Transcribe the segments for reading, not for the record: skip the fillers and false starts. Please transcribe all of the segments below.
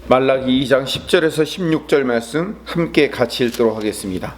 말라기 2장 10절에서 16절 말씀 함께 같이 읽도록 하겠습니다.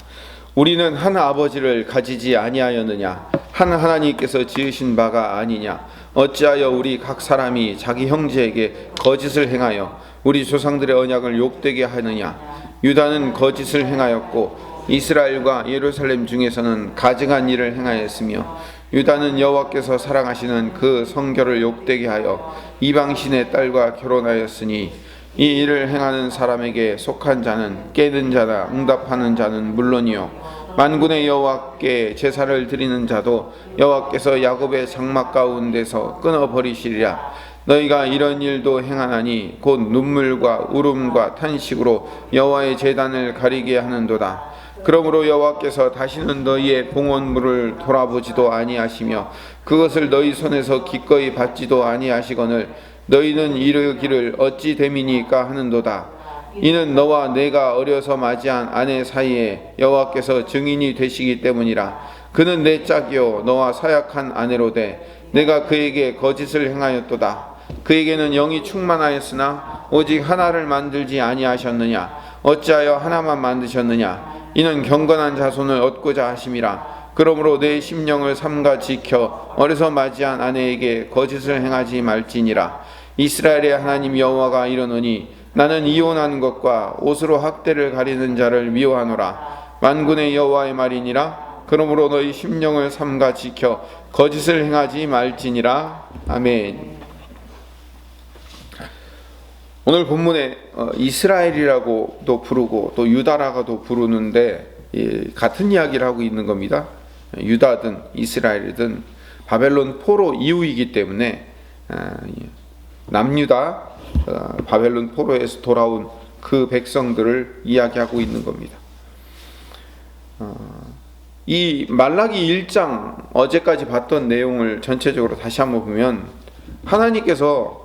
우리는 한 아버지를 가지지 아니하였느냐? 한 하나님께서 지으신 바가 아니냐? 어찌하여 우리 각 사람이 자기 형제에게 거짓을 행하여 우리 조상들의 언약을 욕되게 하느냐? 유다는 거짓을 행하였고 이스라엘과 예루살렘 중에서는 가증한 일을 행하였으며 유다는 여호와께서 사랑하시는 그 성결을 욕되게 하여 이방신의 딸과 결혼하였으니 이 일을 행하는 사람에게 속한 자는 깨는 자나 응답하는 자는 물론이요 만군의 여호와께 제사를 드리는 자도 여호와께서 야곱의 장막 가운데서 끊어버리시리라. 너희가 이런 일도 행하나니 곧 눈물과 울음과 탄식으로 여호와의 제단을 가리게 하는도다. 그러므로 여호와께서 다시는 너희의 봉헌물을 돌아보지도 아니하시며 그것을 너희 손에서 기꺼이 받지도 아니하시거늘 너희는 이르기를 어찌 됨이니까 하는도다. 이는 너와 내가 어려서 맞이한 아내 사이에 여호와께서 증인이 되시기 때문이라. 그는 내 짝이요 너와 사약한 아내로 돼 내가 그에게 거짓을 행하였도다. 그에게는 영이 충만하였으나 오직 하나를 만들지 아니하셨느냐? 어찌하여 하나만 만드셨느냐? 이는 경건한 자손을 얻고자 하심이라. 그러므로 내 심령을 삼가 지켜 어려서 맞이한 아내에게 거짓을 행하지 말지니라. 이스라엘의 하나님 여호와가 이르노니 나는 이혼하는 것과 옷으로 학대를 가리는 자를 미워하노라. 만군의 여호와의 말이니라. 그러므로 너희 심령을 삼가 지켜 거짓을 행하지 말지니라. 아멘. 오늘 본문에 이스라엘이라고도 부르고 또 유다라고도 부르는데 같은 이야기를 하고 있는 겁니다. 유다든 이스라엘이든 바벨론 포로 이후이기 때문에 남유다 바벨론 포로에서 돌아온 그 백성들을 이야기하고 있는 겁니다. 이 말라기 1장 어제까지 봤던 내용을 전체적으로 다시 한번 보면 하나님께서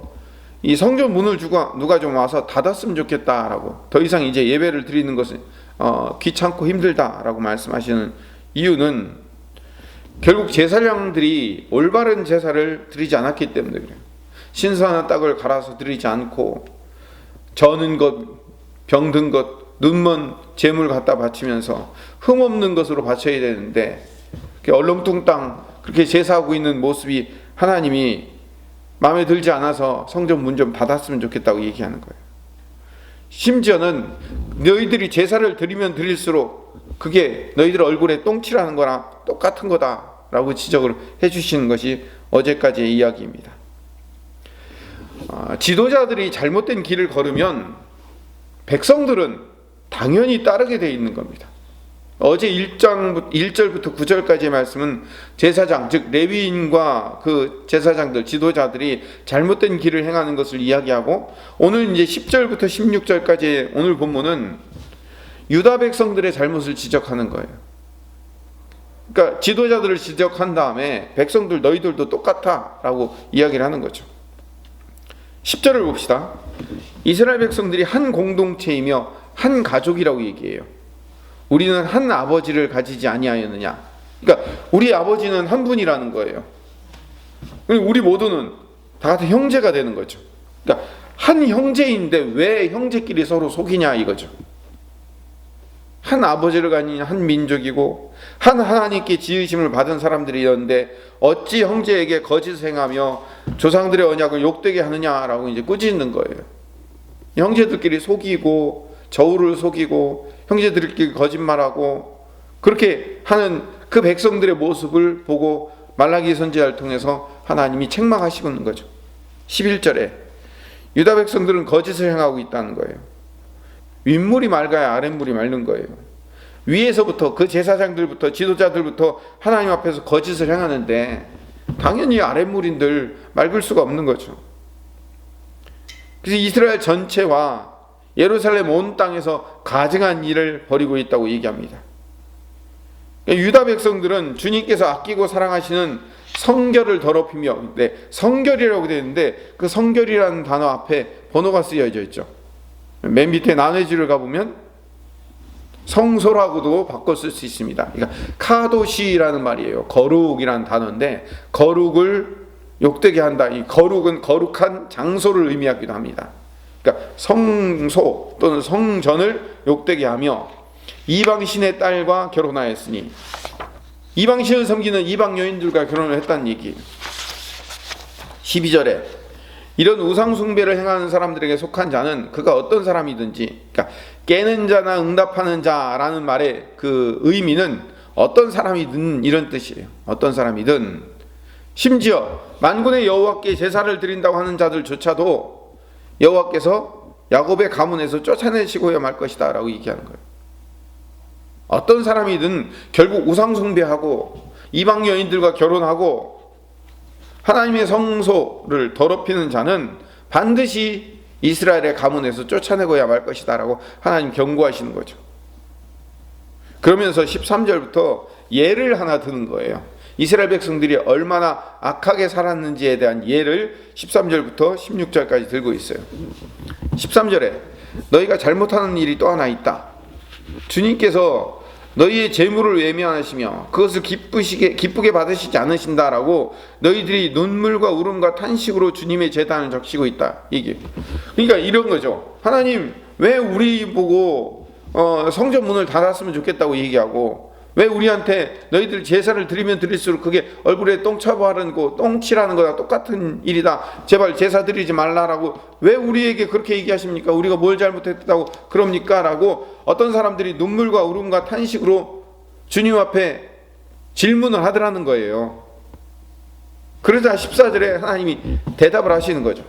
이 성전 문을 누가 좀 와서 닫았으면 좋겠다라고, 더 이상 이제 예배를 드리는 것은 귀찮고 힘들다라고 말씀하시는 이유는 결국 제사장들이 올바른 제사를 드리지 않았기 때문에 그래요. 신선한 떡을 갈아서 드리지 않고 저는 것, 병든 것, 눈먼 제물 갖다 바치면서 흠없는 것으로 바쳐야 되는데 얼렁뚱땅 그렇게 제사하고 있는 모습이 하나님이 마음에 들지 않아서 성전 문 좀 닫았으면 좋겠다고 얘기하는 거예요. 심지어는 너희들이 제사를 드리면 드릴수록 그게 너희들 얼굴에 똥칠하는 거랑 똑같은 거다라고 지적을 해주시는 것이 어제까지의 이야기입니다. 지도자들이 잘못된 길을 걸으면 백성들은 당연히 따르게 되어 있는 겁니다. 어제 1절부터 9절까지의 말씀은 제사장, 즉 레위인과 그 제사장들, 지도자들이 잘못된 길을 행하는 것을 이야기하고, 오늘 이제 10절부터 16절까지의 오늘 본문은 유다 백성들의 잘못을 지적하는 거예요. 그러니까 지도자들을 지적한 다음에 백성들 너희들도 똑같아 라고 이야기를 하는 거죠. 10절을 봅시다. 이스라엘 백성들이 한 공동체이며 한 가족이라고 얘기해요. 우리는 한 아버지를 가지지 아니하였느냐. 그러니까 우리 아버지는 한 분이라는 거예요. 우리 모두는 다 같은 형제가 되는 거죠. 그러니까 한 형제인데 왜 형제끼리 서로 속이냐 이거죠. 한 아버지를 가진 한 민족이고 한 하나님께 지으심을 받은 사람들이었는데 어찌 형제에게 거짓을 행하며 조상들의 언약을 욕되게 하느냐라고 이제 꾸짖는 거예요. 형제들끼리 속이고 저울을 속이고 형제들끼리 거짓말하고 그렇게 하는 그 백성들의 모습을 보고 말라기 선지자를 통해서 하나님이 책망하시는 거죠. 11절에 유다 백성들은 거짓을 행하고 있다는 거예요. 윗물이 맑아야 아랫물이 맑는 거예요. 위에서부터 그 제사장들부터 지도자들부터 하나님 앞에서 거짓을 행하는데 당연히 아랫물인들 맑을 수가 없는 거죠. 그래서 이스라엘 전체와 예루살렘 온 땅에서 가증한 일을 벌이고 있다고 얘기합니다. 유다 백성들은 주님께서 아끼고 사랑하시는 성결을 더럽히며, 성결이라고 되어 있는데 그 성결이라는 단어 앞에 번호가 쓰여져 있죠. 맨 밑에 난회지를 가보면 성소라고도 바꿔 쓸 수 있습니다. 그러니까 카도시라는 말이에요. 거룩이라는 단어인데 거룩을 욕되게 한다. 이 거룩은 거룩한 장소를 의미하기도 합니다. 그러니까 성소 또는 성전을 욕되게 하며 이방신의 딸과 결혼하였으니, 이방신을 섬기는 이방 여인들과 결혼을 했다는 얘기예요. 12절에 이런 우상숭배를 행하는 사람들에게 속한 자는 그가 어떤 사람이든지, 그러니까 깨는 자나 응답하는 자라는 말의 그 의미는 어떤 사람이든 이런 뜻이에요. 어떤 사람이든, 심지어 만군의 여호와께 제사를 드린다고 하는 자들조차도 여호와께서 야곱의 가문에서 쫓아내시고야 말 것이다 라고 얘기하는 거예요. 어떤 사람이든 결국 우상숭배하고 이방 여인들과 결혼하고 하나님의 성소를 더럽히는 자는 반드시 이스라엘의 가문에서 쫓아내고야 말 것이다 라고 하나님 경고하시는 거죠. 그러면서 13절부터 예를 하나 드는 거예요. 이스라엘 백성들이 얼마나 악하게 살았는지에 대한 예를 13절부터 16절까지 들고 있어요. 13절에 너희가 잘못하는 일이 또 하나 있다. 주님께서 너희의 재물을 외면하시며 그것을 기쁘게 받으시지 않으신다라고 너희들이 눈물과 울음과 탄식으로 주님의 제단을 적시고 있다. 이게 그러니까 이런 거죠. 하나님 왜 우리 보고 성전 문을 닫았으면 좋겠다고 얘기하고, 왜 우리한테 너희들 제사를 드리면 드릴수록 그게 얼굴에 똥 쳐바르고 똥 칠하는 거랑 똑같은 일이다, 제발 제사 드리지 말라라고 왜 우리에게 그렇게 얘기하십니까? 우리가 뭘 잘못했다고 그럽니까? 라고 어떤 사람들이 눈물과 울음과 탄식으로 주님 앞에 질문을 하더라는 거예요. 그러자 14절에 하나님이 대답을 하시는 거죠.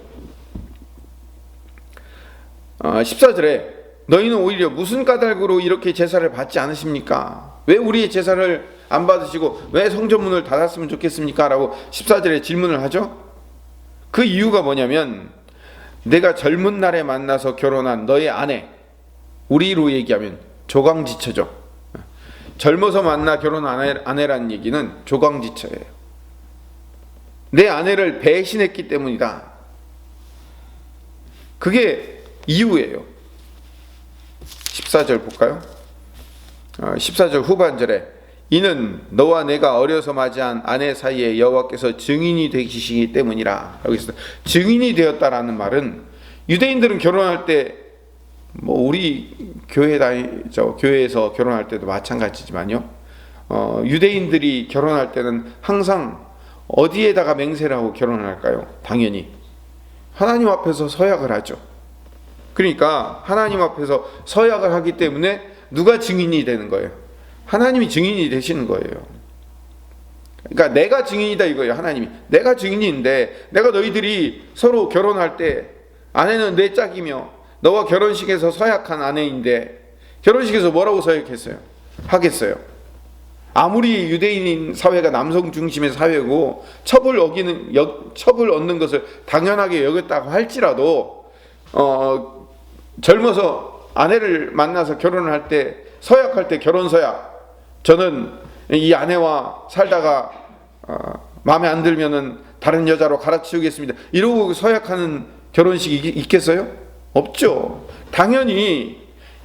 14절에 너희는 오히려 무슨 까닭으로 이렇게 제사를 받지 않으십니까? 왜 우리의 제사를 안 받으시고 왜 성전문을 닫았으면 좋겠습니까? 라고 14절에 질문을 하죠. 그 이유가 뭐냐면, 내가 젊은 날에 만나서 결혼한 너의 아내, 우리로 얘기하면 조광지처죠. 젊어서 만나 결혼한 아내라는 얘기는 조광지처예요. 내 아내를 배신했기 때문이다. 그게 이유예요. 14절 볼까요? 14절 후반절에 이는 너와 내가 어려서 맞이한 아내 사이에 여호와께서 증인이 되시기 때문이라. 여기 있어요. 증인이 되었다라는 말은 유대인들은 결혼할 때 우리 교회에서 결혼할 때도 마찬가지지만요. 유대인들이 결혼할 때는 항상 어디에다가 맹세를 하고 결혼을 할까요? 당연히 하나님 앞에서 서약을 하죠. 그러니까 하나님 앞에서 서약을 하기 때문에 누가 증인이 되는 거예요? 하나님이 증인이 되시는 거예요. 그러니까 내가 증인이다 이거예요. 하나님이 내가 증인인데, 내가 너희들이 서로 결혼할 때 아내는 내 짝이며 너와 결혼식에서 서약한 아내인데 결혼식에서 뭐라고 서약했어요? 하겠어요? 아무리 유대인 사회가 남성 중심의 사회고 첩을 얻는 것을 당연하게 여겼다고 할지라도 젊어서 아내를 만나서 결혼을 할 때 서약할 때 결혼서약, 저는 이 아내와 살다가 마음에 안 들면은 다른 여자로 갈아치우겠습니다, 이러고 서약하는 결혼식이 있겠어요? 없죠. 당연히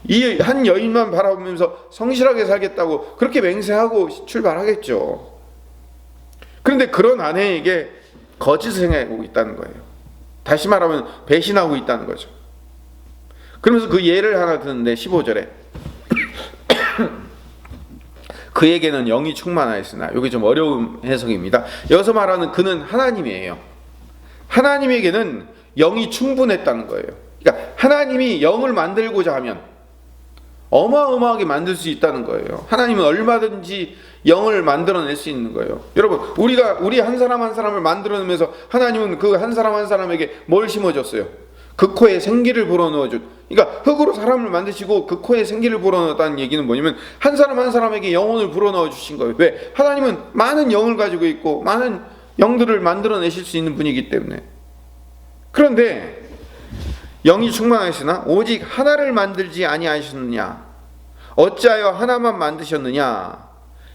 이 한 여인만 바라보면서 성실하게 살겠다고 그렇게 맹세하고 출발하겠죠. 그런데 그런 아내에게 거짓을 행하고 있다는 거예요. 다시 말하면 배신하고 있다는 거죠. 그러면서 그 예를 하나 드는데 15절에 그에게는 영이 충만하였으나, 이게 좀 어려운 해석입니다. 여기서 말하는 그는 하나님이에요. 하나님에게는 영이 충분했다는 거예요. 그러니까 하나님이 영을 만들고자 하면 어마어마하게 만들 수 있다는 거예요. 하나님은 얼마든지 영을 만들어낼 수 있는 거예요. 여러분, 우리 한 사람 한 사람을 만들어내면서 하나님은 그 한 사람 한 사람에게 뭘 심어줬어요? 그 코에 생기를 불어넣어줘. 그러니까 흙으로 사람을 만드시고 그 코에 생기를 불어넣었다는 얘기는 뭐냐면 한 사람 한 사람에게 영혼을 불어넣어 주신 거예요. 왜? 하나님은 많은 영을 가지고 있고 많은 영들을 만들어내실 수 있는 분이기 때문에. 그런데 영이 충만하시나 오직 하나를 만들지 아니하셨느냐? 어찌하여 하나만 만드셨느냐?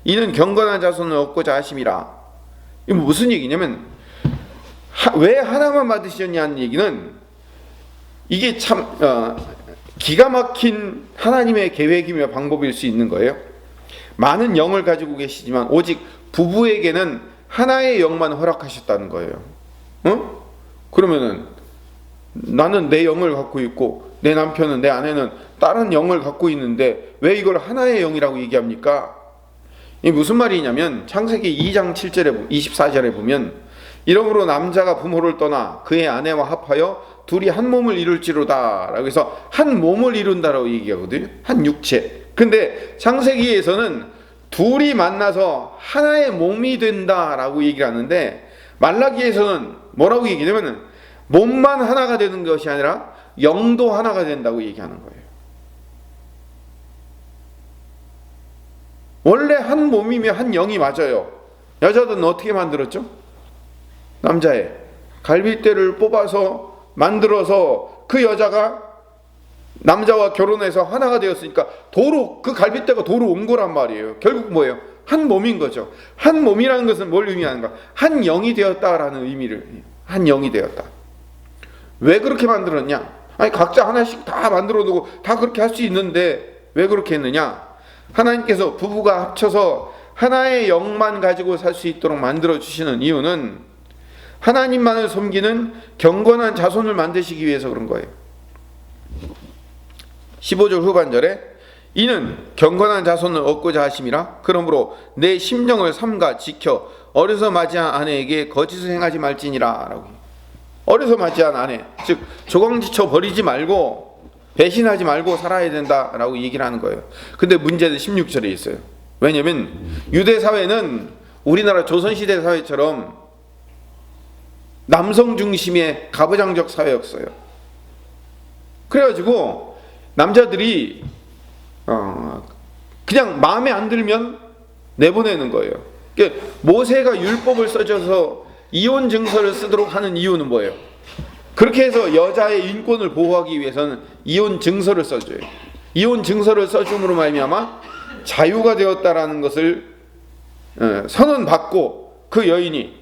이는 경건한 자손을 얻고자 하심이라. 이거 무슨 얘기냐면, 왜 하나만 만드셨냐는 얘기는 이게 참 기가 막힌 하나님의 계획이며 방법일 수 있는 거예요. 많은 영을 가지고 계시지만 오직 부부에게는 하나의 영만 허락하셨다는 거예요. 그러면은 나는 내 영을 갖고 있고 내 남편은, 내 아내는 다른 영을 갖고 있는데 왜 이걸 하나의 영이라고 얘기합니까? 이 무슨 말이냐면 창세기 2장 7절에 24절에 보면 이러므로 남자가 부모를 떠나 그의 아내와 합하여 둘이 한 몸을 이룰지로다 라고 해서 한 몸을 이룬다라고 얘기하거든요. 한 육체. 근데 창세기에서는 둘이 만나서 하나의 몸이 된다라고 얘기를 하는데 말라기에서는 뭐라고 얘기하냐면 몸만 하나가 되는 것이 아니라 영도 하나가 된다고 얘기하는 거예요. 원래 한 몸이면 한 영이 맞아요. 여자들은 어떻게 만들었죠? 남자의 갈빗대를 뽑아서 만들어서 그 여자가 남자와 결혼해서 하나가 되었으니까 도로, 그 갈빗대가 도로 온 거란 말이에요. 결국 뭐예요? 한 몸인 거죠. 한 몸이라는 것은 뭘 의미하는가? 한 영이 되었다라는 의미를, 한 영이 되었다. 왜 그렇게 만들었냐? 아니 각자 하나씩 다 만들어 두고 다 그렇게 할 수 있는데 왜 그렇게 했느냐? 하나님께서 부부가 합쳐서 하나의 영만 가지고 살 수 있도록 만들어 주시는 이유는 하나님만을 섬기는 경건한 자손을 만드시기 위해서 그런 거예요. 15절 후반절에 이는 경건한 자손을 얻고자 하심이라. 그러므로 내 심령을 삼가 지켜 어려서 맞이한 아내에게 거짓을 행하지 말지니라 라고. 어려서 맞이한 아내, 즉 조강지쳐 버리지 말고 배신하지 말고 살아야 된다라고 얘기를 하는 거예요. 근데 문제는 16절에 있어요. 왜냐면 유대 사회는 우리나라 조선시대 사회처럼 남성 중심의 가부장적 사회였어요. 그래가지고 남자들이 그냥 마음에 안 들면 내보내는 거예요. 그러니까 모세가 율법을 써줘서 이혼 증서를 쓰도록 하는 이유는 뭐예요? 그렇게 해서 여자의 인권을 보호하기 위해서는 이혼 증서를 써줘요. 이혼 증서를 써줌으로 말미암아 자유가 되었다라는 것을 선언받고 그 여인이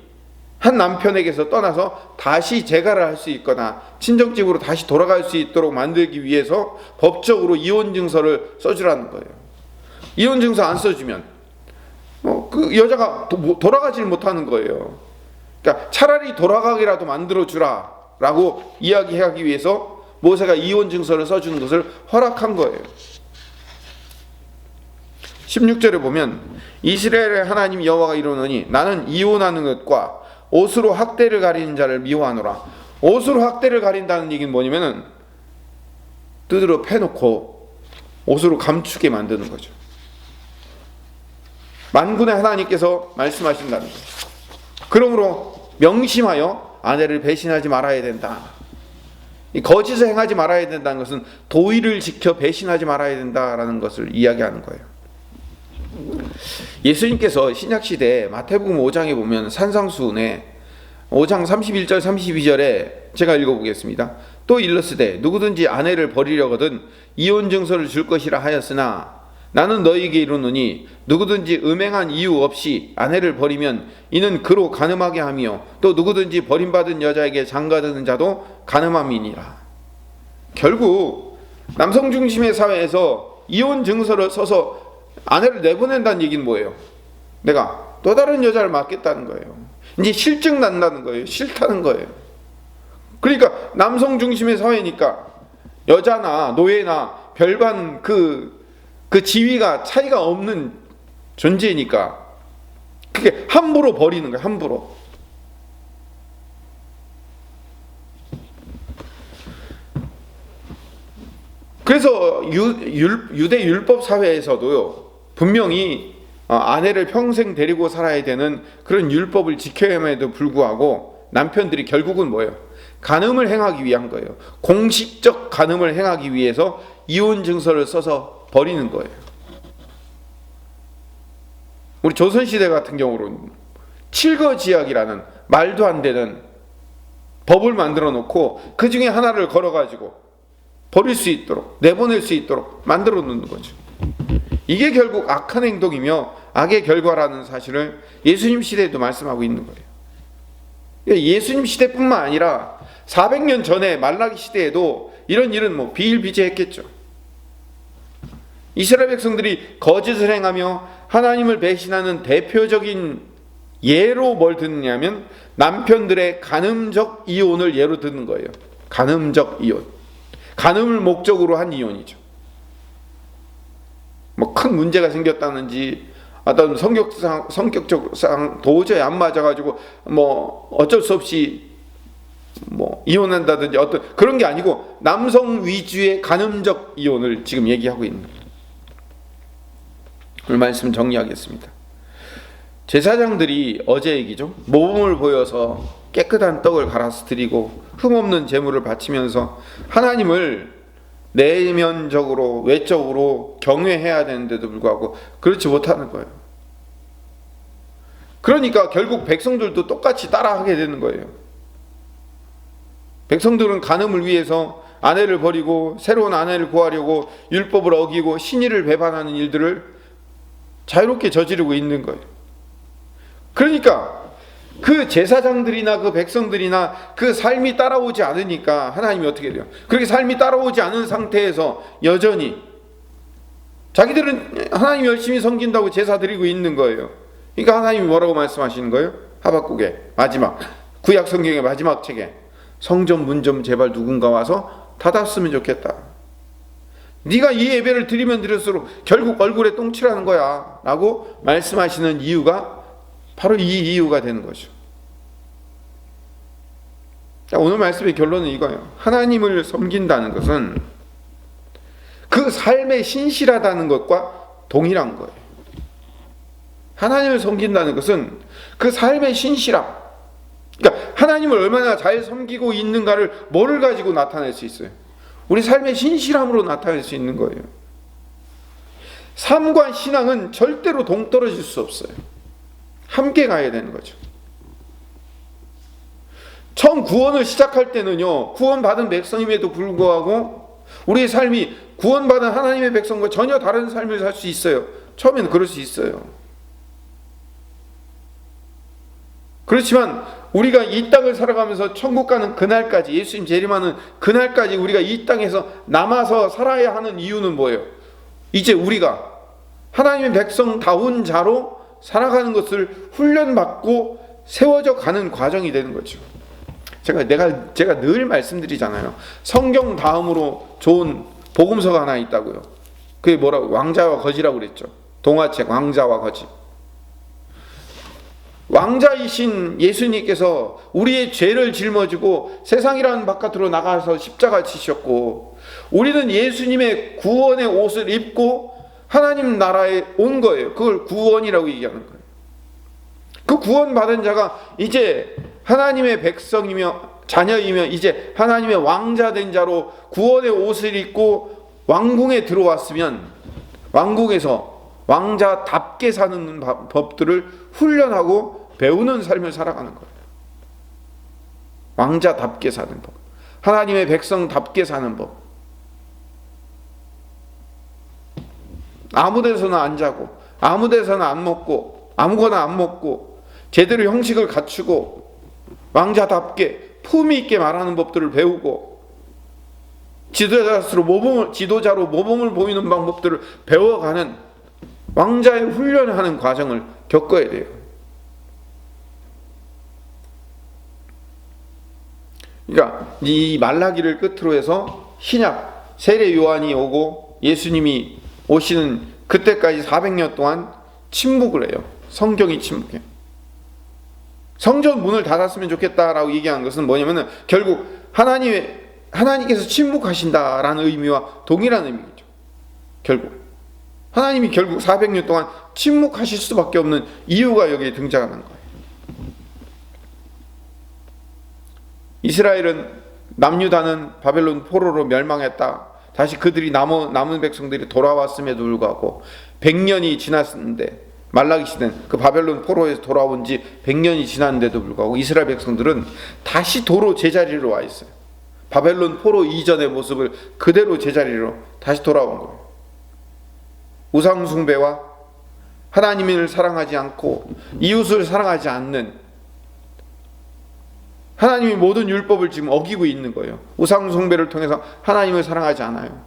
한 남편에게서 떠나서 다시 재가를 할 수 있거나 친정집으로 다시 돌아갈 수 있도록 만들기 위해서 법적으로 이혼 증서를 써주라는 거예요. 이혼 증서 안 써주면 그 여자가 돌아가질 못하는 거예요. 그러니까 차라리 돌아가기라도 만들어주라 라고 이야기하기 위해서 모세가 이혼 증서를 써주는 것을 허락한 거예요. 16절에 보면 이스라엘의 하나님 여호와가 이르노니 나는 이혼하는 것과 옷으로 학대를 가리는 자를 미워하노라. 옷으로 학대를 가린다는 얘기는 뭐냐면은 뜯으러 패놓고 옷으로 감추게 만드는 거죠. 만군의 하나님께서 말씀하신다는 거예요. 그러므로 명심하여 아내를 배신하지 말아야 된다. 이 거짓을 행하지 말아야 된다는 것은 도의를 지켜 배신하지 말아야 된다라는 것을 이야기하는 거예요. 예수님께서 신약시대 마태복음 5장에 보면 산상수훈에 5장 31절 32절에 제가 읽어보겠습니다. 또 일렀으되 누구든지 아내를 버리려거든 이혼 증서를 줄 것이라 하였으나 나는 너희에게 이르노니 누구든지 음행한 이유 없이 아내를 버리면 이는 그로 간음하게 하며 또 누구든지 버림받은 여자에게 장가드는 자도 간음함이니라. 결국 남성 중심의 사회에서 이혼 증서를 써서 아내를 내보낸다는 얘기는 뭐예요? 내가 또 다른 여자를 맡겠다는 거예요. 이제 실증 난다는 거예요. 싫다는 거예요. 그러니까 남성 중심의 사회니까 여자나 노예나 별반 그 지위가 차이가 없는 존재니까 그게 함부로 버리는 거예요. 함부로. 그래서 유대 율법 사회에서도요, 분명히 아내를 평생 데리고 살아야 되는 그런 율법을 지켜야함에도 불구하고 남편들이 결국은 뭐예요? 간음을 행하기 위한 거예요. 공식적 간음을 행하기 위해서 이혼 증서를 써서 버리는 거예요. 우리 조선시대 같은 경우로는 칠거지약이라는 말도 안 되는 법을 만들어 놓고 그 중에 하나를 걸어가지고 버릴 수 있도록, 내보낼 수 있도록 만들어 놓는 거죠. 이게 결국 악한 행동이며 악의 결과라는 사실을 예수님 시대에도 말씀하고 있는 거예요. 예수님 시대뿐만 아니라 400년 전에 말라기 시대에도 이런 일은 비일비재했겠죠. 이스라엘 백성들이 거짓을 행하며 하나님을 배신하는 대표적인 예로 뭘 듣느냐면 남편들의 간음적 이혼을 예로 듣는 거예요. 간음적 이혼. 간음을 목적으로 한 이혼이죠. 뭐 큰 문제가 생겼다는지 어떤 성격상 도저히 안 맞아가지고 뭐 어쩔 수 없이 뭐 이혼한다든지 어떤 그런 게 아니고 남성 위주의 간음적 이혼을 지금 얘기하고 있는 거예요. 오늘 말씀 정리하겠습니다. 제사장들이 어제 얘기죠. 모범을 보여서 깨끗한 떡을 갈아서 드리고 흠없는 제물을 바치면서 하나님을 내면적으로 외적으로 경외해야 되는데도 불구하고 그렇지 못하는 거예요. 그러니까 결국 백성들도 똑같이 따라하게 되는 거예요. 백성들은 간음을 위해서 아내를 버리고 새로운 아내를 구하려고 율법을 어기고 신의를 배반하는 일들을 자유롭게 저지르고 있는 거예요. 그러니까 그 제사장들이나 그 백성들이나 그 삶이 따라오지 않으니까 하나님이 어떻게 돼요? 그렇게 삶이 따라오지 않은 상태에서 여전히 자기들은 하나님 열심히 섬긴다고 제사 드리고 있는 거예요. 그러니까 하나님이 뭐라고 말씀하시는 거예요? 하박국의 마지막 구약 성경의 마지막 책에 성전 문 좀 제발 누군가 와서 닫았으면 좋겠다. 네가 이 예배를 드리면 드릴수록 결국 얼굴에 똥칠하는 거야 라고 말씀하시는 이유가 바로 이 이유가 되는 거죠. 오늘 말씀의 결론은 이거예요. 하나님을 섬긴다는 것은 그 삶에 신실하다는 것과 동일한 거예요. 하나님을 섬긴다는 것은 그 삶의 신실함. 그러니까 하나님을 얼마나 잘 섬기고 있는가를 뭐를 가지고 나타낼 수 있어요? 우리 삶의 신실함으로 나타낼 수 있는 거예요. 삶과 신앙은 절대로 동떨어질 수 없어요. 함께 가야 되는 거죠. 처음 구원을 시작할 때는요, 구원받은 백성임에도 불구하고 우리의 삶이 구원받은 하나님의 백성과 전혀 다른 삶을 살 수 있어요. 처음에는 그럴 수 있어요. 그렇지만 우리가 이 땅을 살아가면서 천국 가는 그날까지, 예수님 재림하는 그날까지 우리가 이 땅에서 남아서 살아야 하는 이유는 뭐예요? 이제 우리가 하나님의 백성다운 자로 살아가는 것을 훈련받고 세워져 가는 과정이 되는 거죠. 제가 늘 말씀드리잖아요. 성경 다음으로 좋은 복음서가 하나 있다고요. 그게 뭐라고? 왕자와 거지라고 그랬죠. 동화책 왕자와 거지. 왕자이신 예수님께서 우리의 죄를 짊어지고 세상이라는 바깥으로 나가서 십자가 지셨고, 우리는 예수님의 구원의 옷을 입고 하나님 나라에 온 거예요. 그걸 구원이라고 얘기하는 거예요. 그 구원받은 자가 이제 하나님의 백성이며 자녀이며 이제 하나님의 왕자 된 자로 구원의 옷을 입고 왕궁에 들어왔으면 왕궁에서 왕자답게 사는 법들을 훈련하고 배우는 삶을 살아가는 거예요. 왕자답게 사는 법, 하나님의 백성답게 사는 법. 아무 데서나 안 자고 아무 데서나 안 먹고 아무거나 안 먹고 제대로 형식을 갖추고 왕자답게 품위 있게 말하는 법들을 배우고 지도자로 모범을 보이는 방법들을 배워가는 왕자의 훈련하는 과정을 겪어야 돼요. 그러니까 이 말라기를 끝으로 해서 신약 세례 요한이 오고 예수님이 오시는 그때까지 400년 동안 침묵을 해요. 성경이 침묵해요. 성전 문을 닫았으면 좋겠다라고 얘기한 것은 뭐냐면은 결국 하나님께서 침묵하신다라는 의미와 동일한 의미죠. 하나님이 결국 400년 동안 침묵하실 수밖에 없는 이유가 여기에 등장하는 거예요. 이스라엘은 남유다는 바벨론 포로로 멸망했다. 다시 그들이 남은 백성들이 돌아왔음에도 불구하고 100년이 지났는데, 말라기 시대는 그 바벨론 포로에서 돌아온 지 100년이 지났는데도 불구하고 이스라엘 백성들은 다시 도로 제자리로 와 있어요. 바벨론 포로 이전의 모습을 그대로 제자리로 다시 돌아온 거예요. 우상 숭배와 하나님을 사랑하지 않고 이웃을 사랑하지 않는, 하나님이 모든 율법을 지금 어기고 있는 거예요. 우상 숭배를 통해서 하나님을 사랑하지 않아요.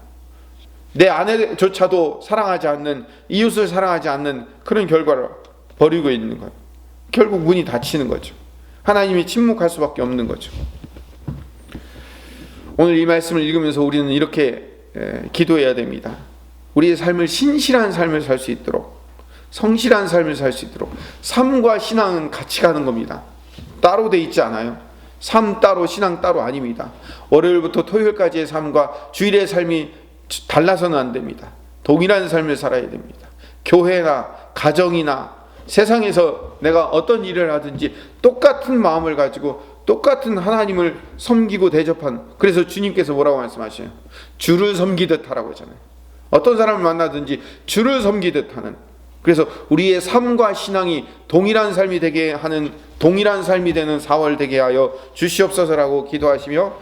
내 아내조차도 사랑하지 않는, 이웃을 사랑하지 않는 그런 결과를 벌이고 있는 거예요. 결국 문이 닫히는 거죠. 하나님이 침묵할 수밖에 없는 거죠. 오늘 이 말씀을 읽으면서 우리는 이렇게 기도해야 됩니다. 우리의 삶을 신실한 삶을 살 수 있도록, 성실한 삶을 살 수 있도록. 삶과 신앙은 같이 가는 겁니다. 따로 돼 있지 않아요. 삶 따로 신앙 따로 아닙니다. 월요일부터 토요일까지의 삶과 주일의 삶이 달라서는 안 됩니다. 동일한 삶을 살아야 됩니다. 교회나 가정이나 세상에서 내가 어떤 일을 하든지 똑같은 마음을 가지고 똑같은 하나님을 섬기고 대접한, 그래서 주님께서 뭐라고 말씀하셔요? 주를 섬기듯 하라고 하잖아요. 어떤 사람을 만나든지 주를 섬기듯 하는, 그래서 우리의 삶과 신앙이 동일한 삶이 되게 하는, 동일한 삶이 되는 4월 되게 하여 주시옵소서라고 기도하시며